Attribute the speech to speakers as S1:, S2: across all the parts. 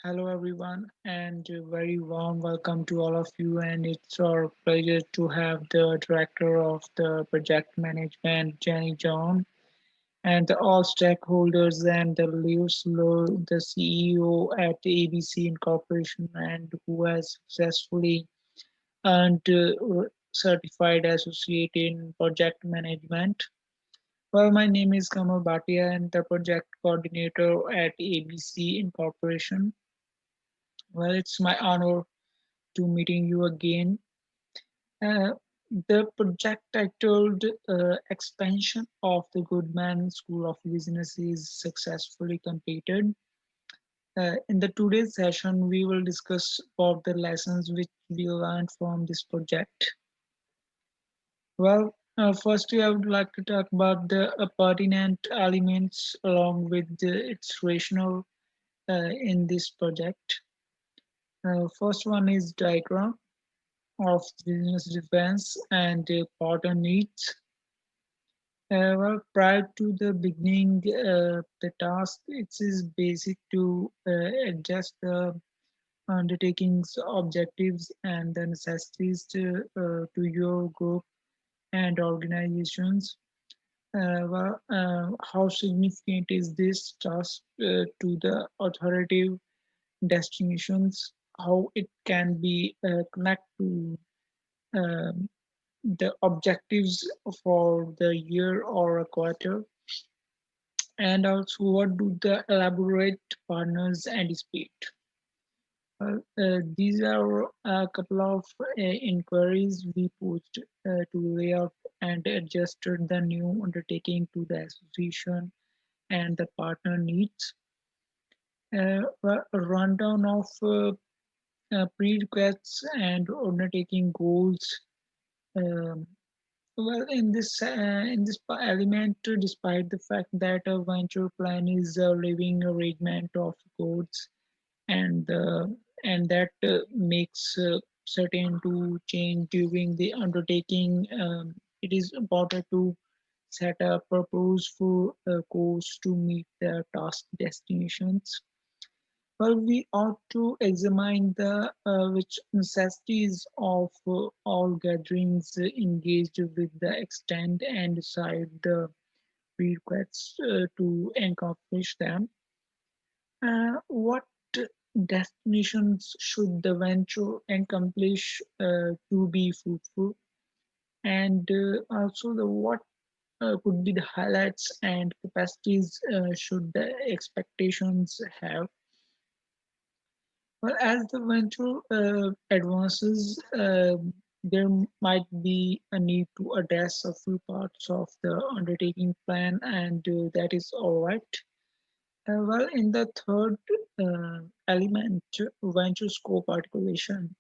S1: Hello, everyone, and a very warm welcome to all of you. And it's our pleasure to have the director of the project management, Jenny John, and all stakeholders, and the Leo Slow, the CEO at ABC Incorporation, and who has successfully earned certified associate in project management. Well, my name is Kamal Bhatia, and the project coordinator at ABC Incorporation. Well, it's my honor to meeting you again. Uh, the project titled Expansion of the Goodman School of Business is successfully completed. In the today's session, we will discuss about the lessons which we learned from this project. Well, firstly, I would like to talk about the pertinent elements along with its rationale in this project. First one is diagram of business defense and partner needs. Well, prior to the beginning the task, it is basic to adjust the undertaking's objectives and the necessities to your group and organizations. How significant is this task to the authoritative destinations? How it can be connect to um, the objectives for the year or a quarter, and also what do the elaborate partners anticipate. These are a couple of inquiries we put to lay out and adjusted the new undertaking to the association and the partner needs. A rundown of prerequisites and undertaking goals. um, Well, in this element, despite the fact that a venture plan is a living arrangement of codes, and that makes certain to change during the undertaking, it is important to set a purposeful course to meet the task destinations. Well, we ought to examine the which necessities of all gatherings engaged with the extent and decide the prerequisites to accomplish them. What destinations should the venture accomplish to be fruitful, and also the what could be the highlights and capacities should the expectations have. Well, as the venture advances, there might be a need to address a few parts of the undertaking plan, and that is all right. Well, in the third element, venture scope articulation,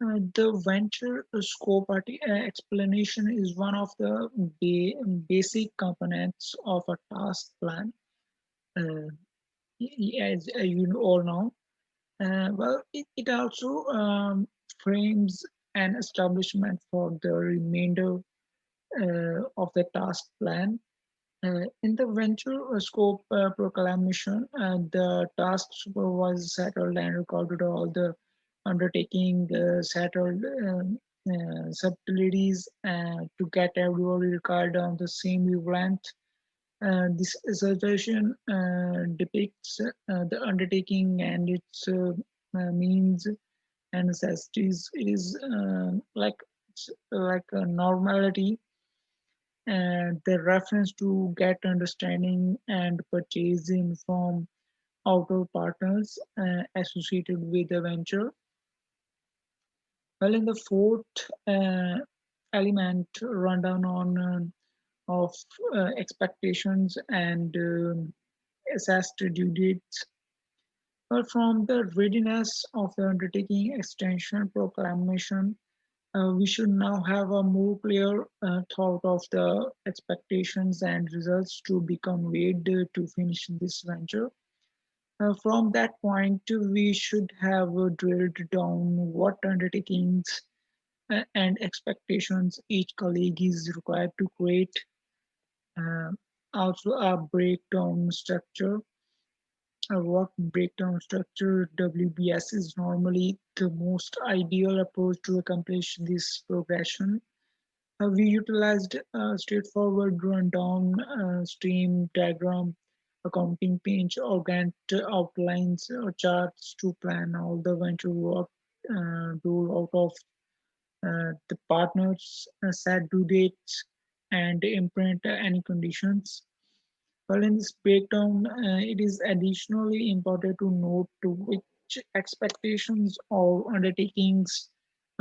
S1: the venture scope explanation is one of the basic components of a task plan. Uh, as you all know, it also frames an establishment for the remainder of the task plan. In the venture scope proclamation, the task supervisor settled and recorded all the undertaking, settled subtleties to get everybody required on the same wavelength. This assertion depicts the undertaking and its means and necessities. It is like a normality, and the reference to get understanding and purchasing from outer partners associated with the venture. Well, in the fourth element, rundown on of expectations and assessed due dates. But from the readiness of the undertaking extension proclamation, we should now have a more clear thought of the expectations and results to be conveyed to finish this venture. From that point, we should have drilled down what undertakings and expectations each colleague is required to create. Uh, Also, a breakdown structure A work breakdown structure WBS is normally the most ideal approach to accomplish this progression. We utilized a straightforward rundown stream diagram, accounting page, or Gantt outlines or charts to plan all the venture work roll out of the partners set due dates and imprint any conditions. Well, in this breakdown, it is additionally important to note to which expectations or undertakings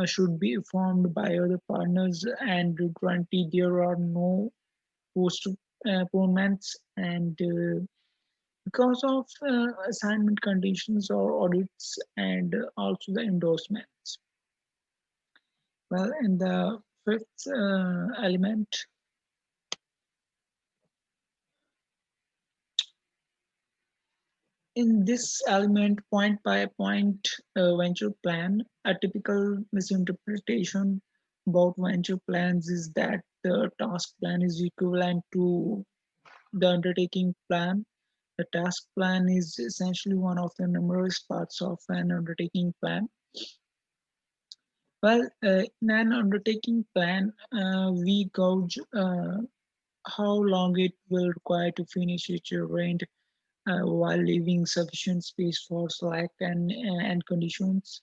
S1: should be informed by other partners and guarantee there are no postponements and because of assignment conditions or audits and also the endorsements. Well, in the fifth element, in this element, point by point venture plan, a typical misinterpretation about venture plans is that the task plan is equivalent to the undertaking plan. The task plan is essentially one of the numerous parts of an undertaking plan. Well, in an undertaking plan, we gauge how long it will require to finish each event while leaving sufficient space for slack and conditions.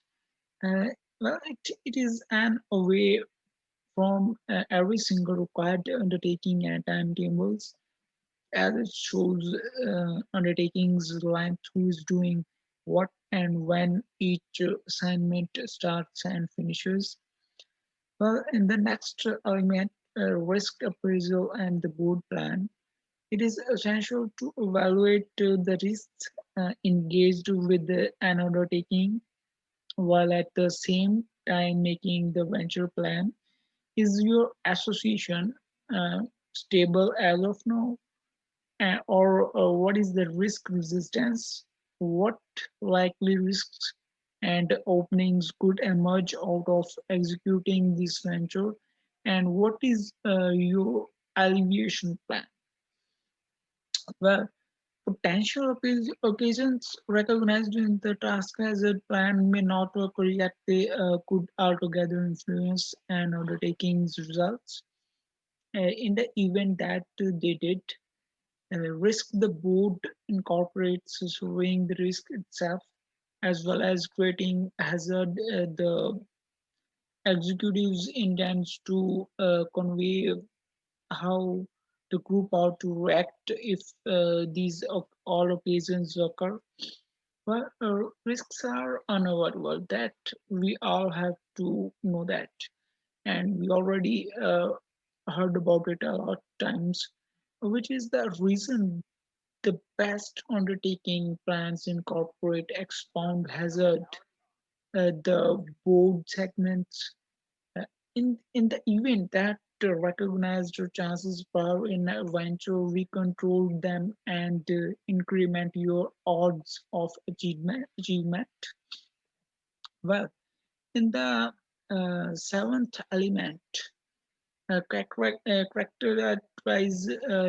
S1: Uh, well, it is an away from every single required undertaking and timetables, as it shows undertakings line who is doing what and when each assignment starts and finishes. Well, in the next element, risk appraisal and the board plan, it is essential to evaluate the risks engaged with an undertaking while at the same time making the venture plan. Is your association uh, stable as of now? Or what is the risk resistance? What likely risks and openings could emerge out of executing this venture? And what is your alleviation plan? Well, potential occasions recognized in the task hazard plan may not occur yet they could altogether influence an undertaking's results. In the event that they did, risk the board incorporates surveying the risk itself as well as creating hazard the executives intends to convey how the group ought to react if these all occasions occur. Well, risks are unavoidable. That we all have to know that, and we already heard about it a lot of times, which is the reason the best undertaking plans incorporate expound hazard, the board segments, uh, in the event that recognized chances are in a venture, we control them and increment your odds of achievement. Well, in the seventh element, characterize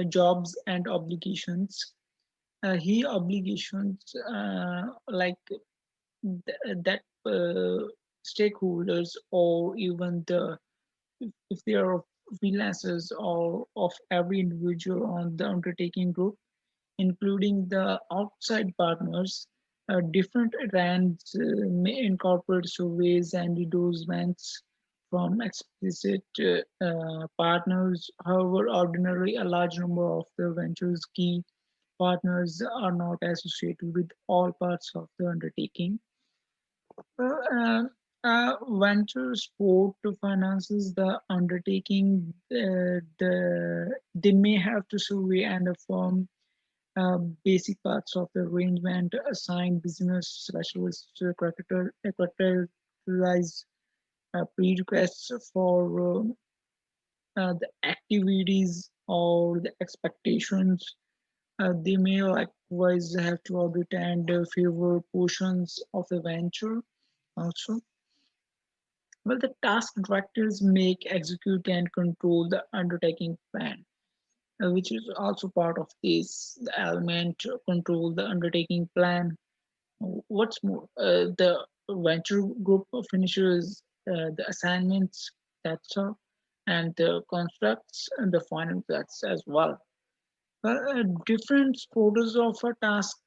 S1: jobs and obligations. He obligations like that stakeholders or even the if they are freelancers or of every individual on the undertaking group, including the outside partners. Different RANds may incorporate surveys and endorsements from explicit partners. However, ordinarily, a large number of the venture's key partners are not associated with all parts of the undertaking. Well, venture support to finances the undertaking. They may have to survey and affirm basic parts of the arrangement, assign business specialists to characterize pre-requests for the activities or the expectations. They may likewise have to audit and favor portions of the venture also. Well, the task directors make, execute, and control the undertaking plan. which is also part of this the element to control the undertaking plan. What's more, the venture group finishes the assignments, that's all, and the constructs and the final that's as well. Different quarters of a task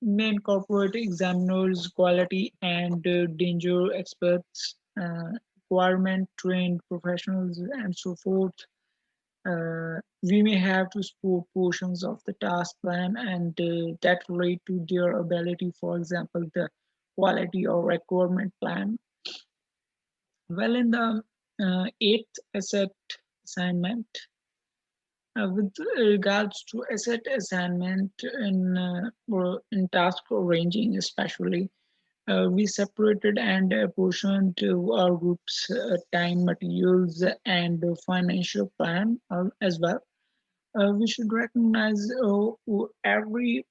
S1: may incorporate examiners, quality and danger experts, requirement trained professionals, and so forth. We may have to support portions of the task plan and that relate to their ability, for example, the quality or requirement plan. Well, in the eighth asset assignment, with regards to asset assignment or in task arranging, especially, we separated and portioned to our groups time, materials, and financial plan as well. We should recognize every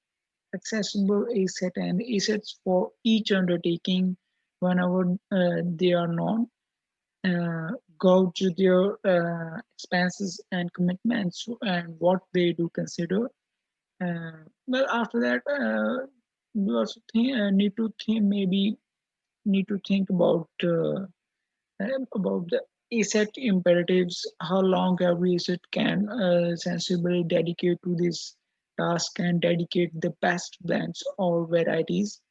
S1: accessible asset and assets for each undertaking whenever they are known. Uh, Go to their expenses and commitments and what they do consider. Well, after that, we also need to think maybe need to think about the asset imperatives, how long every asset can sensibly dedicate to this task and dedicate the best blends or varieties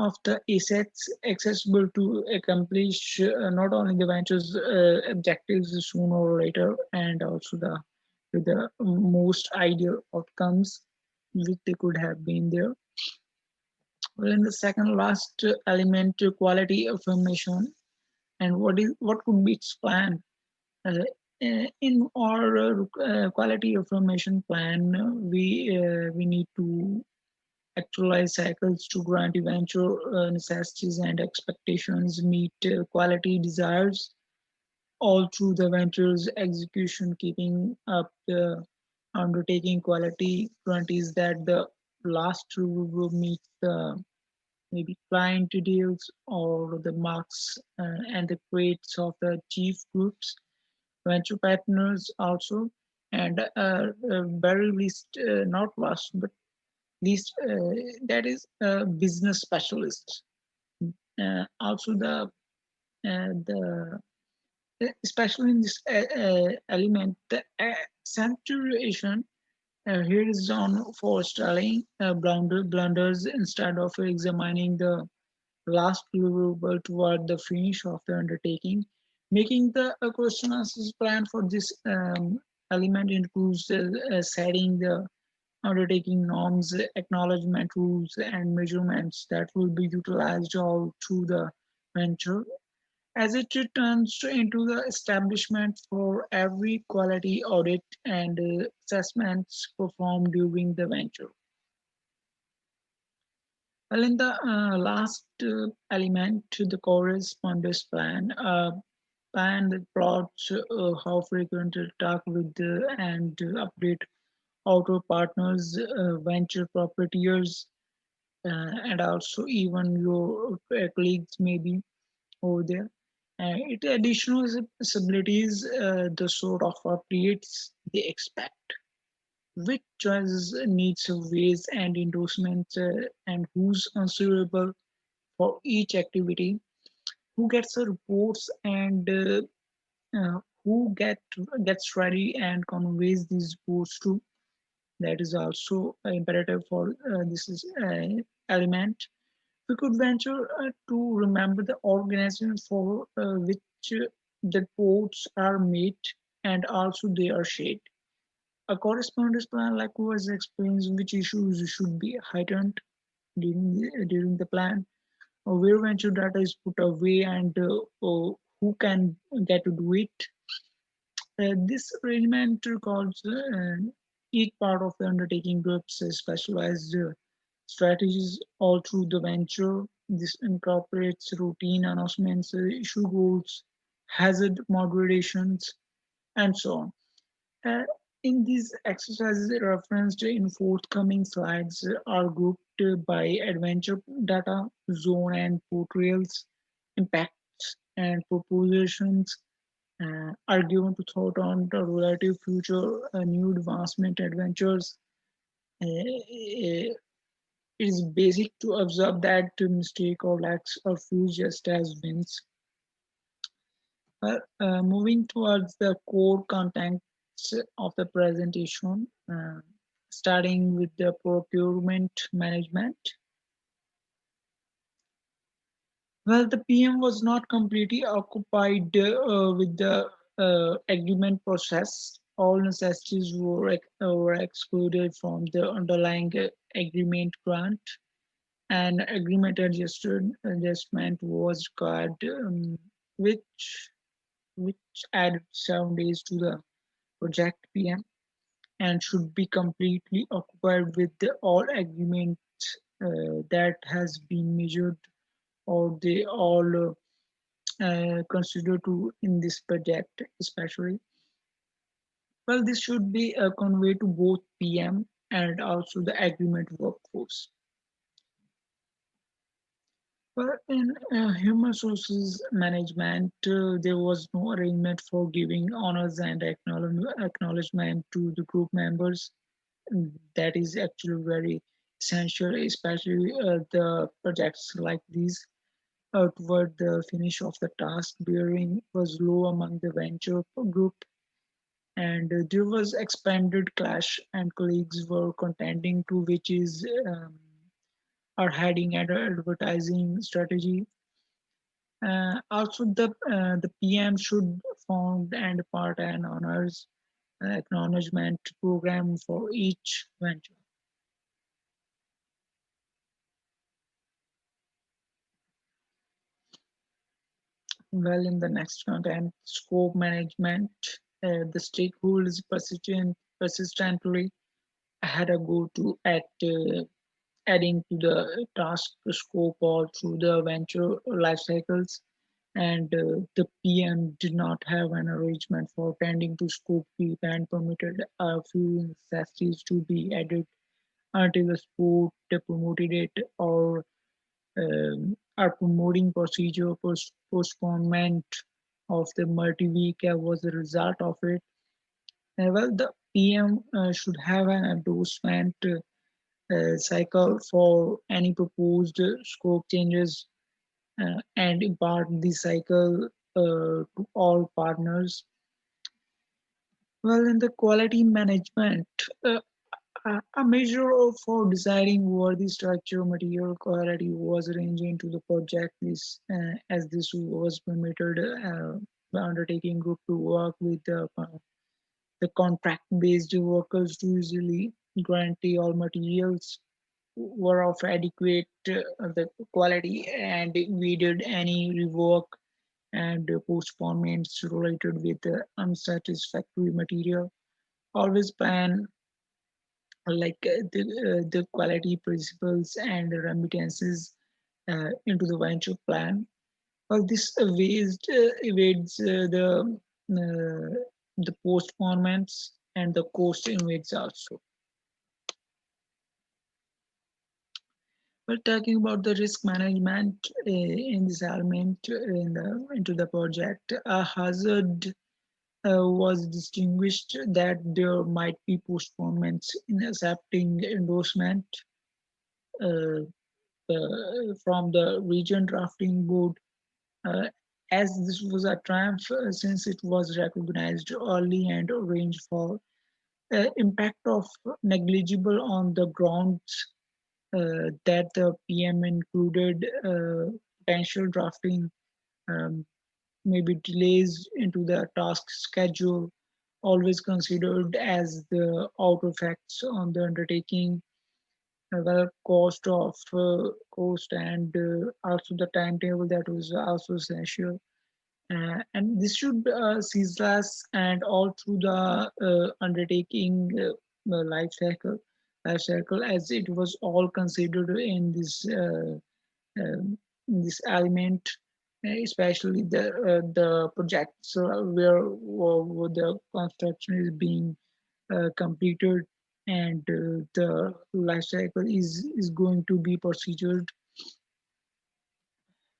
S1: of the assets accessible to accomplish not only the venture's objectives sooner or later and also the most ideal outcomes which they could have been there. Well, in the second last element, quality affirmation and what could be its plan. Uh, in our quality affirmation plan, we need to actualize cycles to grant eventual necessities and expectations, meet quality desires all through the venture's execution, keeping up the undertaking quality guarantees that the last review will meet the maybe client details or the marks and the grades of the chief groups, venture partners also, and very least, not last but least, that is business specialists. Also, the especially in this element, the accentuation here is on forestalling blunders instead of examining the last deliverable toward the finish of the undertaking. Making the question answers plan for this element includes setting the undertaking norms, acknowledgement rules, and measurements that will be utilized all through the venture as it returns into the establishment for every quality audit and assessments performed during the venture. Well, in the last element to the correspondence plan, plan that plots how frequent to talk with and update auto partners, venture proprietors, and also even your colleagues maybe over there. It additional abilities the sort of updates they expect, which choices needs ways and endorsements, and who's answerable for each activity, who gets the reports and who gets ready and conveys these reports to. That is also imperative for this is element. We could venture to remember the organism for which the reports are made and also they are shared. A correspondence plan likewise explains which issues should be heightened during the plan, where venture data is put away and who can get to do it. This arrangement calls each part of the undertaking groups specialized strategies all through the venture. This incorporates routine announcements, issue goals, hazard moderations, and so on. Uh, in these exercises referenced in forthcoming slides are grouped by adventure data, zone and portrayals, impacts and propositions. are given to thought on the relative future, new advancement adventures. It is basic to observe that mistake or lacks or fuse just as wins. Moving towards the core contents of the presentation, starting with the procurement management. Well, the PM was not completely occupied with the agreement process. All necessities were excluded from the underlying agreement grant, and agreement adjustment was required, which which added 7 days to the project PM and should be completely occupied with the all agreements that has been measured or they all considered to in this project especially. Well, this should be conveyed to both PM and also the agreement workforce. Well, in human resources management, there was no arrangement for giving honors and acknowledgement to the group members. That is actually very essential, especially the projects like these. Toward the finish of the task, bearing was low among the venture group, and there was expanded clash, and colleagues were contending to which is are heading at advertising strategy. Also, the PM should found and part an honors acknowledgement program for each venture. Well, in the next content, scope management, the stakeholders persistently had a go to at adding to the task scope or through the venture life cycles, and the PM did not have an arrangement for tending to scope keep and permitted a few necessities to be added until the sport promoted it or are promoting procedure postponement of the multi-week was the result of it. Well, the PM should have an endorsement cycle for any proposed scope changes and impart the cycle to all partners. Well, in the quality management, uh, a measure for deciding where the structure material quality was arranged into the project is as this was permitted the undertaking group to work with the contract based workers to usually guarantee all materials were of adequate the quality and avoided any rework and postponements related with the unsatisfactory material. Always plan the quality principles and remittances into the venture plan. Well, this evades the postponements and the cost invades also. Well, talking about the risk management in this element into the project, a hazard was distinguished that there might be postponements in accepting endorsement uh, from the region drafting board, uh, as this was a triumph since it was recognized early and arranged for impact of negligible on the grounds that the PM included potential drafting, um, maybe delays into the task schedule, always considered as the out effects on the undertaking, the cost and also the timetable that was also essential. And this should ceaseless and all through the undertaking life cycle, as it was all considered in this element, especially the projects where the construction is being completed and the life cycle is going to be procedured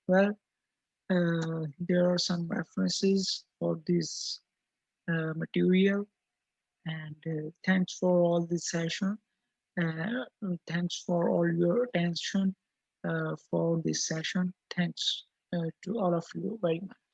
S1: well. There are some references for this material, and thanks for all this session. Thanks for all your attention for this session. Thanks to all of you very much.